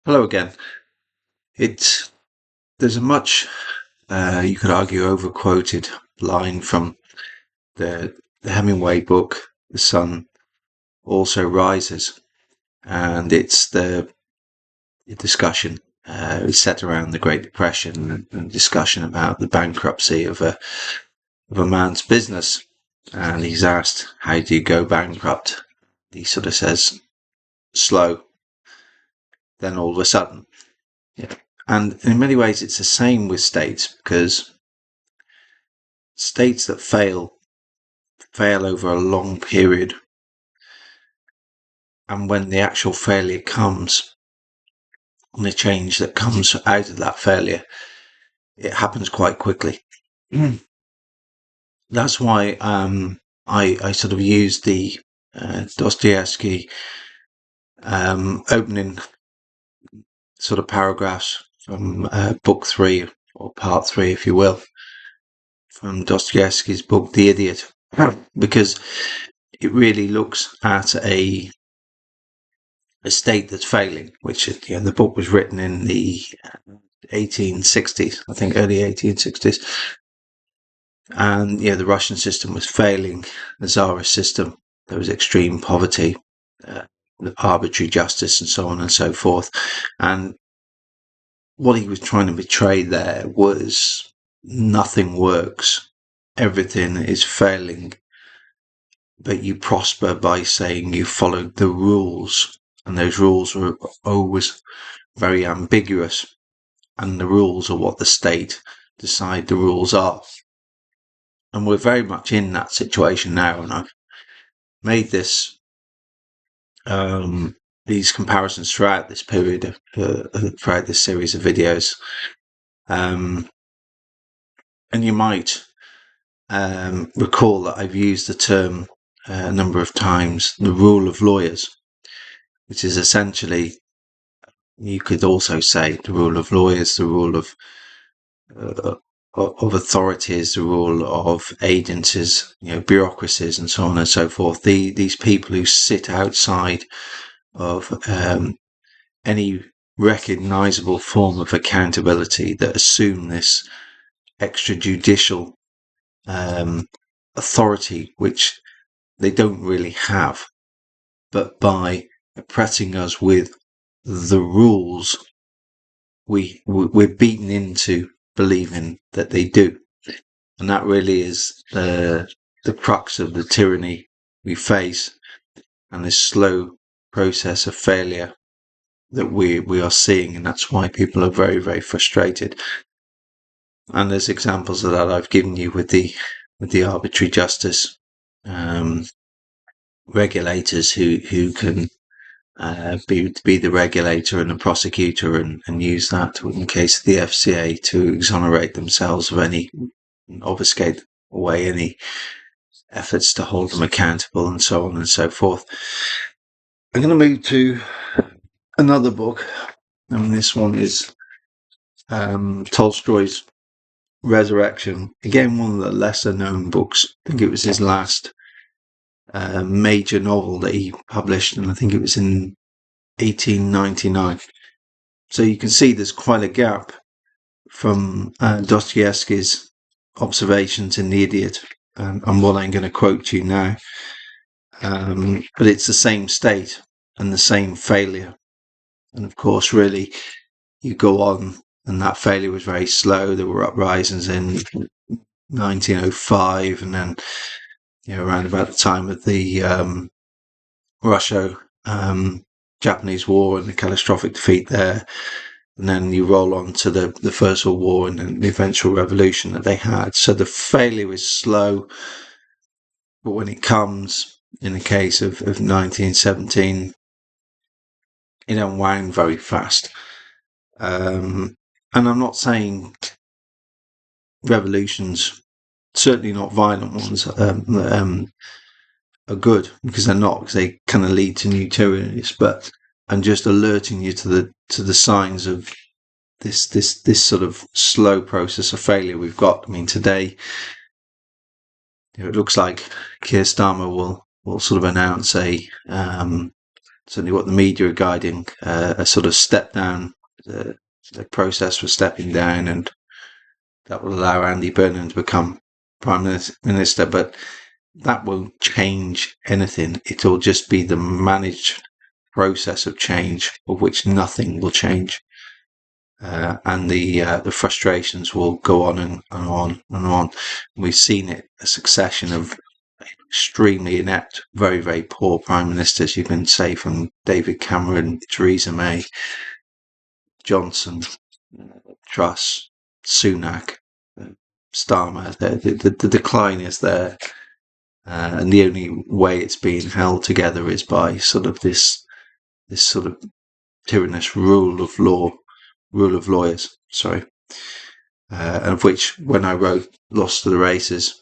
Hello again. It's there's a much you could argue over-quoted line from the Hemingway book, "The Sun Also Rises," and it's the discussion is set around the Great Depression and discussion about the bankruptcy of a man's business, and he's asked, "How do you go bankrupt?" He sort of says, "Slow, then all of a sudden." Yeah. And in many ways, it's the same with states because states that fail over a long period, and when the actual failure comes and the change that comes out of that failure, it happens quite quickly. That's why I sort of used the Dostoevsky opening sort of paragraphs from book 3, or part 3 if you will, from Dostoevsky's book The Idiot, because it really looks at a state that's failing, which the book was written in the 1860s, I think early 1860s, and the Russian system was failing, the Tsarist system. There was extreme poverty, arbitrary justice, and so on and so forth. And what he was trying to portray there was nothing works, everything is failing, but you prosper by saying you followed the rules, and those rules were always very ambiguous, and the rules are what the state decide the rules are. And we're very much in that situation now, and I've made these comparisons throughout this period, throughout this series of videos. And you might recall that I've used the term a number of times, the rule of lawyers, which is essentially, you could also say, the rule of lawyers, the rule of authorities, the rule of agencies, bureaucracies, and so on and so forth. These people who sit outside of any recognizable form of accountability, that assume this extrajudicial authority, which they don't really have, but by oppressing us with the rules, we're beaten into believing that they do. And that really is the crux of the tyranny we face, and this slow process of failure that we are seeing. And that's why people are very, very frustrated. And there's examples of that I've given you with the arbitrary justice, regulators who can be the regulator and the prosecutor, and use that in case of the FCA to exonerate themselves of any, obfuscate away any efforts to hold them accountable, and so on and so forth. I'm going to move to another book, and this one is Tolstoy's Resurrection. Again, one of the lesser known books. I think it was his last major novel that he published, and I think it was in 1899. So you can see there's quite a gap from Dostoevsky's observations in The Idiot and what I'm going to quote to you now. But it's the same state and the same failure. And of course, really, you go on, and that failure was very slow. There were uprisings in 1905, and then around about the time of the Russo-Japanese War and the catastrophic defeat there. And then you roll on to the First World War and then the eventual revolution that they had. So the failure is slow, but when it comes, in the case of 1917, it unwound very fast. And I'm not saying revolutions, certainly not violent ones, are good, because they're not, because they kind of lead to new tyrannies. But I'm just alerting you to the signs of this sort of slow process of failure we've got. I mean, today it looks like Keir Starmer will sort of announce a certainly what the media are guiding, a sort of step down, the process for stepping down, and that will allow Andy Burnham to become Prime Minister. But that won't change anything. It'll just be the managed process of change, of which nothing will change. And the frustrations will go on and on and on. We've seen it, a succession of extremely inept, very, very poor prime ministers, you can say, from David Cameron, Theresa May, Johnson, Truss, Sunak, Starmer. The decline is there. And the only way it's being held together is by sort of this sort of tyrannous rule of lawyers, of which, when I wrote Lost to the Races,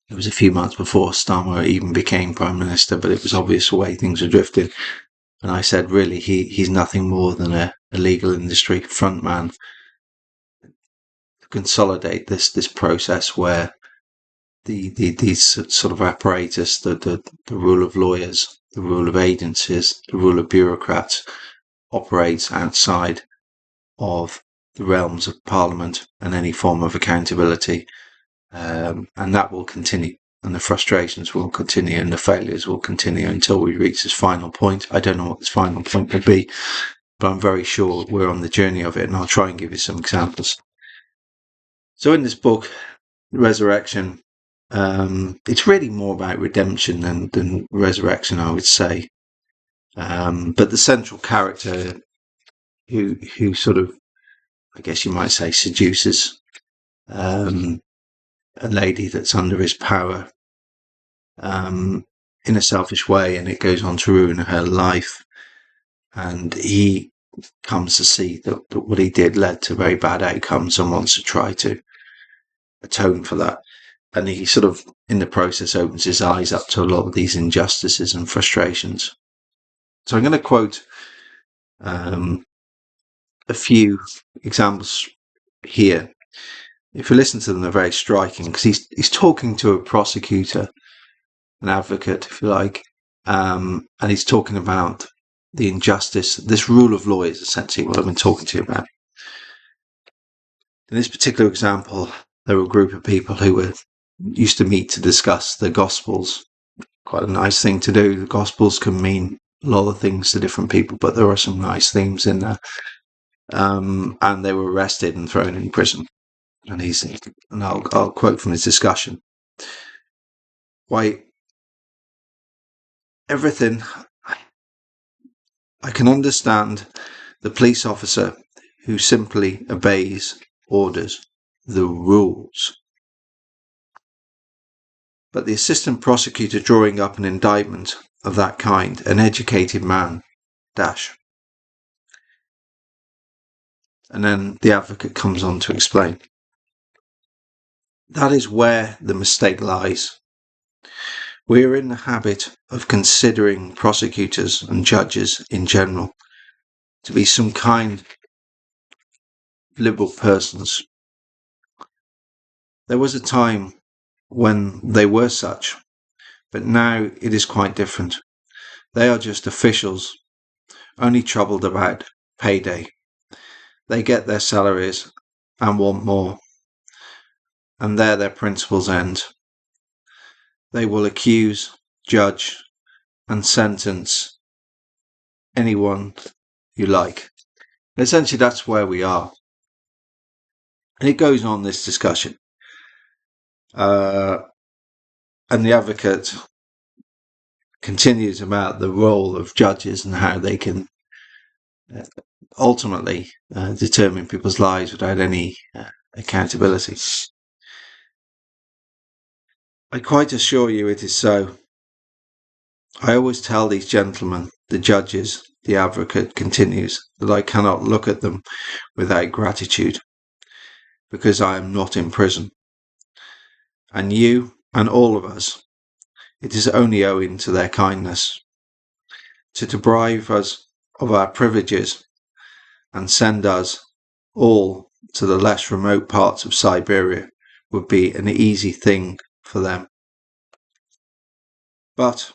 it was a few months before Starmer even became Prime Minister, but it was obvious the way things were drifting. And I said, really, he's nothing more than a legal industry frontman to consolidate this process where these sort of apparatus, the rule of lawyers, the rule of agencies, the rule of bureaucrats, operates outside of the realms of Parliament and any form of accountability. And that will continue, and the frustrations will continue, and the failures will continue until we reach this final point. I don't know what this final point will be, but I'm very sure we're on the journey of it, and I'll try and give you some examples. So in this book, Resurrection, it's really more about redemption than resurrection, I would say. But the central character who sort of, I guess you might say, seduces a lady that's under his power in a selfish way, and it goes on to ruin her life. And he comes to see that what he did led to very bad outcomes and wants to try to atone for that. And he sort of, in the process, opens his eyes up to a lot of these injustices and frustrations. So I'm going to quote a few examples here. If you listen to them, they're very striking, because he's talking to a prosecutor, an advocate, if you like, and he's talking about the injustice, this rule of law is essentially what I've been talking to you about. In this particular example, there were a group of people who used to meet to discuss the Gospels. Quite a nice thing to do. The Gospels can mean a lot of things to different people, but there are some nice themes in there. And they were arrested and thrown in prison. And I'll quote from his discussion. Why, everything, I can understand the police officer who simply obeys orders, the rules. But the assistant prosecutor drawing up an indictment of that kind, an educated man, dash. And then the advocate comes on to explain. That is where the mistake lies. We are in the habit of considering prosecutors and judges in general to be some kind of liberal persons. There was a time when they were such, but now it is quite different. They are just officials, only troubled about payday. They get their salaries and want more, and there their principles end. They will accuse, judge, and sentence anyone you like. And essentially, that's where we are. And it goes on, this discussion. And the advocate continues about the role of judges and how they can ultimately determine people's lives without any accountability. I quite assure you it is so. I always tell these gentlemen, the judges, the advocate continues, that I cannot look at them without gratitude, because I am not in prison. And you and all of us, it is only owing to their kindness. To deprive us of our privileges and send us all to the less remote parts of Siberia would be an easy thing for them. But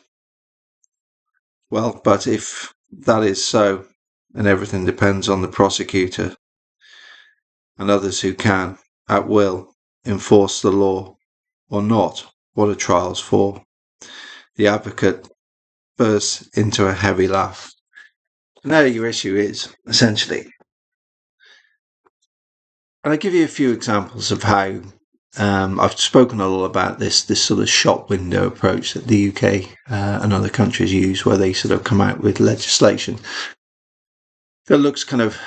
Well, but if that is so, and everything depends on the prosecutor and others who can, at will, enforce the law or not, what are trials for? The advocate bursts into a heavy laugh. Now your issue is, essentially, and I'll give you a few examples of how I've spoken a lot about this sort of shop window approach that the UK and other countries use, where they sort of come out with legislation that looks kind of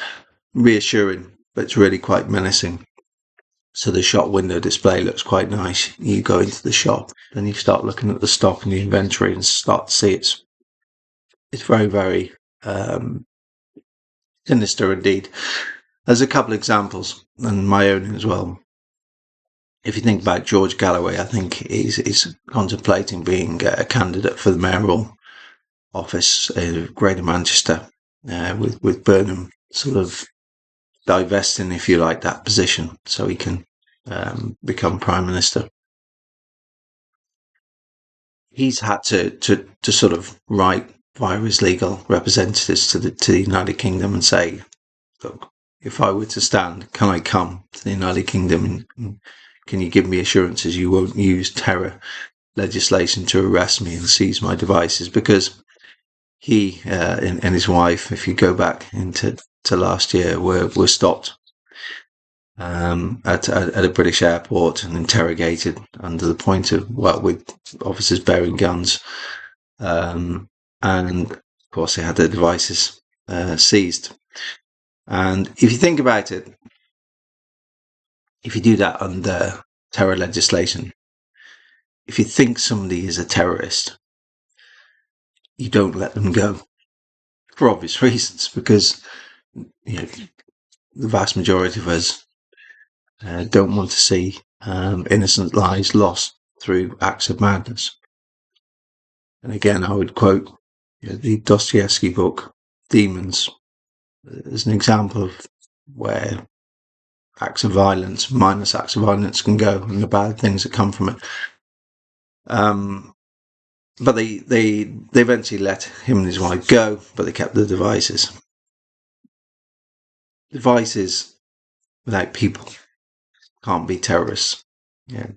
reassuring, but it's really quite menacing. So the shop window display looks quite nice. You go into the shop, then you start looking at the stock and the inventory and start to see it's very, very sinister indeed. There's a couple of examples, and my own as well. If you think about George Galloway, I think he's contemplating being a candidate for the mayoral office in Greater Manchester, with Burnham sort of divesting, if you like, that position so he can become Prime Minister. He's had to sort of write via his legal representatives to the United Kingdom and say, look, if I were to stand, can I come to the United Kingdom and can you give me assurances you won't use terror legislation to arrest me and seize my devices? Because he and his wife, if you go back into last year, were stopped at a British airport and interrogated under the point of, well, with officers bearing guns. And of course, they had their devices seized. And if you think about it, if you do that under terror legislation, if you think somebody is a terrorist, you don't let them go for obvious reasons, because the vast majority of us don't want to see innocent lives lost through acts of madness. And again, I would quote the Dostoevsky book, Demons, as an example of where acts of violence, mindless acts of violence, can go and the bad things that come from it. But they eventually let him and his wife go, but they kept the devices. Devices without people can't be terrorists.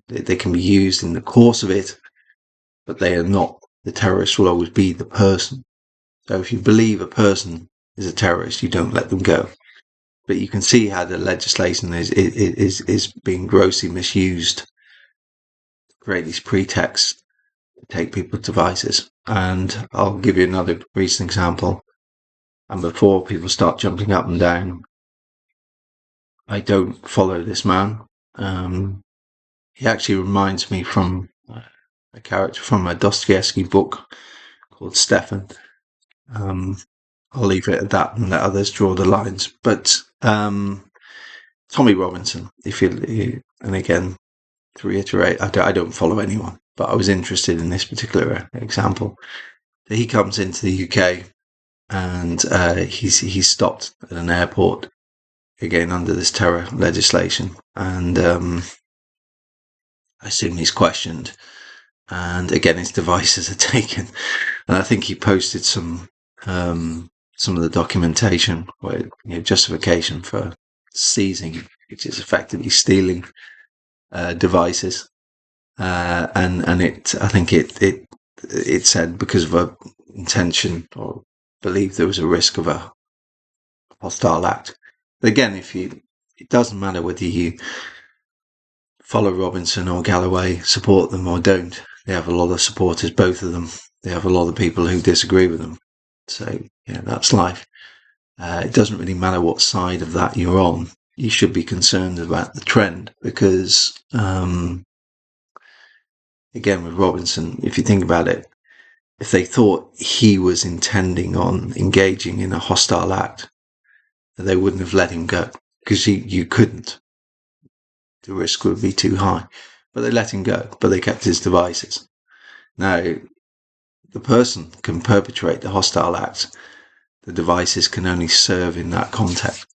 They can be used in the course of it, but they are not. The terrorist will always be the person. So if you believe a person is a terrorist, you don't let them go. But you can see how the legislation is being grossly misused to create these pretexts to take people's devices. And I'll give you another recent example. And before people start jumping up and down, I don't follow this man. He actually reminds me from a character from a Dostoevsky book called Stefan. I'll leave it at that and let others draw the lines. But Tommy Robinson, and again, to reiterate, I don't follow anyone, but I was interested in this particular example. He comes into the UK and he's stopped at an airport, again under this terror legislation, and I assume he's questioned, and again his devices are taken, and I think he posted some of the documentation where justification for seizing, which is effectively stealing devices, and I think it said because of a intention or believe there was a risk of a hostile act. But again, it doesn't matter whether you follow Robinson or Galloway, support them or don't. They have a lot of supporters, both of them. They have a lot of people who disagree with them. So that's life. It doesn't really matter what side of that you're on. You should be concerned about the trend because, again, with Robinson, if you think about it, if they thought he was intending on engaging in a hostile act, they wouldn't have let him go because you couldn't. The risk would be too high. But they let him go, but they kept his devices. Now, the person can perpetrate the hostile act. The devices can only serve in that context.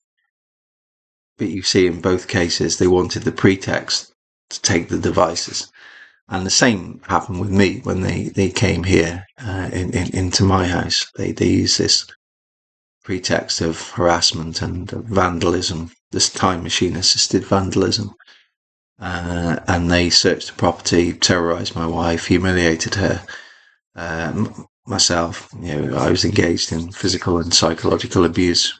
But you see in both cases, they wanted the pretext to take the devices. And the same happened with me when they came here into my house. They used this pretext of harassment and vandalism, this time machine assisted vandalism. And they searched the property, terrorized my wife, humiliated her, myself. I was engaged in physical and psychological abuse.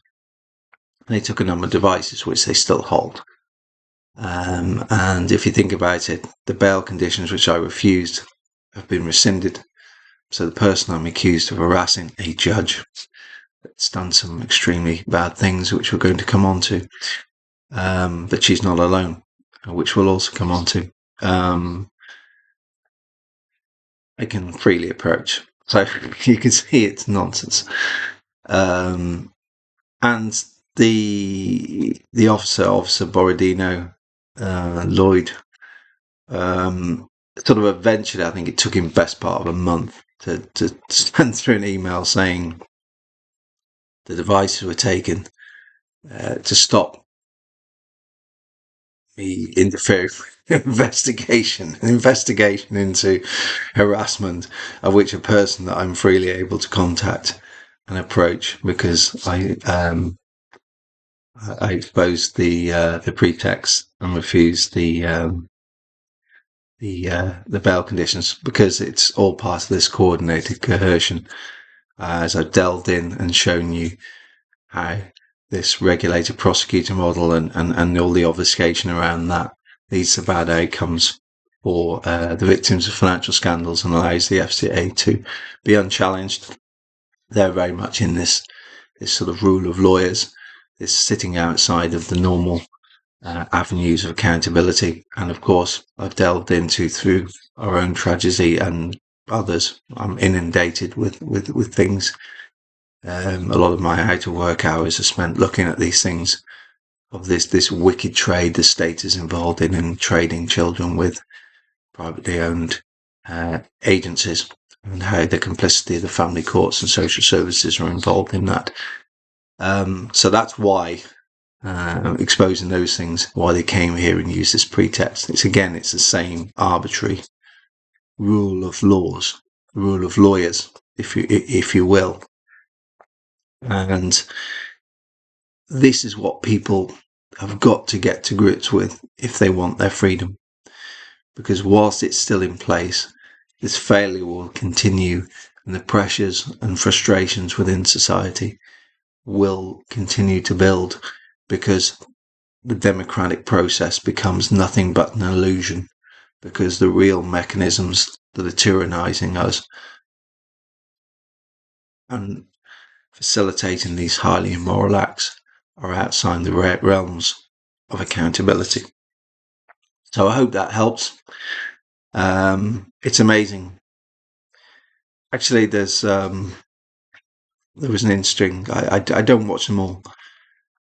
They took a number of devices, which they still hold. And if you think about it, the bail conditions, which I refused, have been rescinded. So the person I'm accused of harassing a judge that's done some extremely bad things, which we're going to come on to. But she's not alone, which we'll also come on to. I can freely approach. So you can see it's nonsense. And the officer Borodino, Lloyd, sort of eventually, I think it took him best part of a month to send through an email saying the devices were taken to stop me interfering with an investigation into harassment, of which a person that I'm freely able to contact and approach, because I exposed the pretext and refused the bail conditions, because it's all part of this coordinated coercion. As I've delved in and shown you how this regulated prosecutor model and all the obfuscation around that leads to bad outcomes for the victims of financial scandals and allows the FCA to be unchallenged. They're very much in this sort of rule of lawyers, this sitting outside of the normal avenues of accountability. And of course, I've delved into, through our own tragedy and others, I'm inundated with things. A lot of my out of work hours are spent looking at these things, of this wicked trade the state is involved in trading children with privately owned agencies, and how the complicity of the family courts and social services are involved in that. So that's why exposing those things, why they came here and used this pretext. It's the same arbitrary rule of laws, rule of lawyers, if you will. And this is what people have got to get to grips with if they want their freedom. Because whilst it's still in place, this failure will continue, and the pressures and frustrations within society will continue to build, because the democratic process becomes nothing but an illusion, because the real mechanisms that are tyrannizing us and facilitating these highly immoral acts are outside the realms of accountability. So I hope that helps. It's amazing. Actually, there was an interesting, I don't watch them all,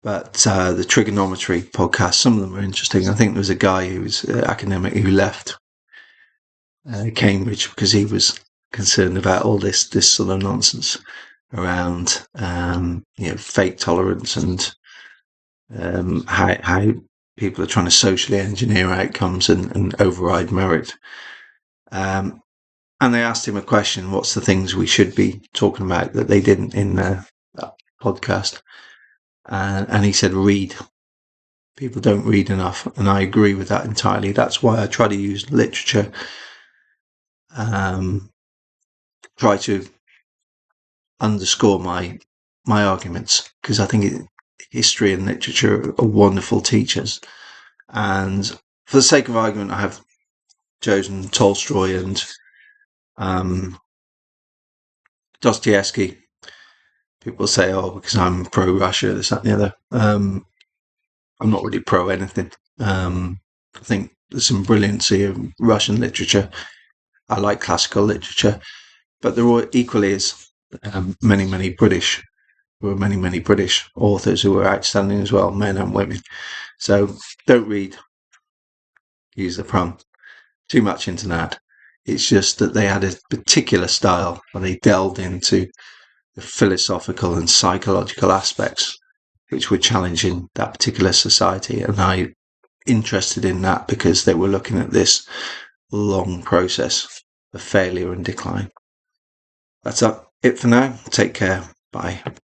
but the trigonometry podcast, some of them are interesting. I think there was a guy who was academic who left Cambridge because he was concerned about all this sort of nonsense around fake tolerance and how people are trying to socially engineer outcomes and override merit. And they asked him a question: what's the things we should be talking about that they didn't in the podcast? And he said, read. People don't read enough, and I agree with that entirely. That's why I try to use literature, try to underscore my arguments, because I think history and literature are wonderful teachers. And for the sake of argument, I have chosen Tolstoy and Dostoevsky. People say, oh, because I'm pro-Russia, this, that, and the other. I'm not really pro anything. I think there's some brilliancy of Russian literature. I like classical literature, but there are equally is many British. There were many British authors who were outstanding as well, men and women. So don't read, use the pun, too much into that. It's just that they had a particular style where they delved into the philosophical and psychological aspects which were challenging that particular society. And I'm interested in that because they were looking at this long process of failure and decline. That's it for now. Take care. Bye.